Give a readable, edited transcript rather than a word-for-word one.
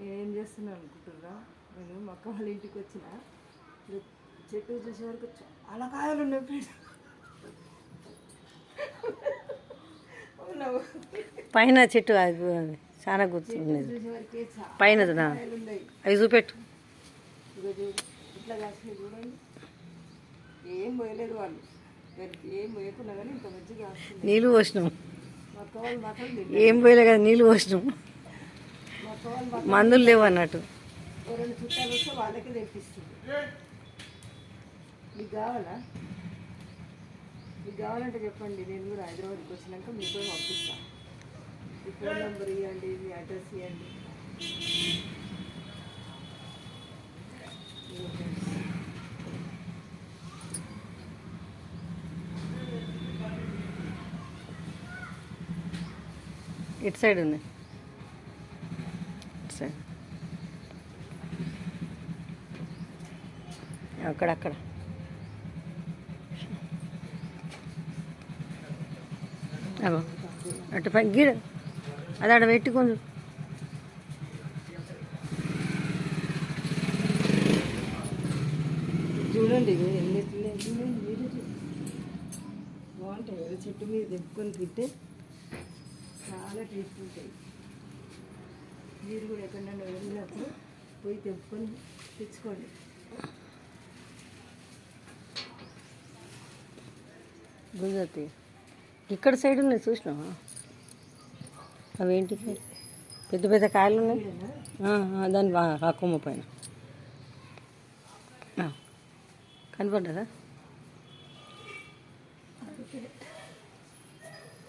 నేనేం చేస్తున్నాను అనుకుంటున్నా, నేను మా అక్క వాళ్ళ ఇంటికి వచ్చిన చెట్టు చూసే వరకు చాలా కాయలు ఉన్నాయి ఫ్రెండ్స్. పైన చెట్టు చాలా గుర్తుంది పైన అవి చూపెట్టు. ఇట్లా కాసినాయి చూడండి. ఏం పోయలేదు వాళ్ళు, ఏం పోయకున్నా కానీ ఇంత మంచిగా కాస్తుంది. నీళ్ళు పోసినాం, మా అక్క వాళ్ళు మాత్రం ఏం పోయలే కదా నీళ్ళు పోసినాం. మా అక్క వాళ్ళు మాత్రం మందులు లేవు అన్నట్టు. రెండు చుట్టాలు వస్తే వాళ్ళకే తెప్పిస్తుంది. మీకు కావాలా? మీకు కావాలంటే చెప్పండి, నేను కూడా హైదరాబాద్కి వచ్చినాక మీకు కూడా పంపిస్తాను. మీ ఫోన్ నెంబర్ ఇవ్వండి, మీ అడ్రస్ ఇవ్వండి. ఇటు సైడ్ ఉన్నాయి, ఇటు సైడ్ అక్కడక్కడ. అగో అటు పై గీడ అది ఆడ పెట్టి కొంచెం. చూడండి ఎన్ని చూడండి, మీరు బాగుంటాయి కదా చెట్టు మీద తెప్పుకొని తింటే చాలా టేస్ట్ ఉంటాయి. మీరు కూడా ఎక్కడన్నా వెళ్ళినప్పుడు పోయి తెప్పుకొని తెచ్చుకోండి. గుజరాతీ ఇక్కడ సైడ్ ఉన్నాయి చూసినావా? అవేంటి పెద్ద పెద్ద కాయలు ఉన్నాయి దాని ఆ కొమ్మ పైన కనపడ్డదా?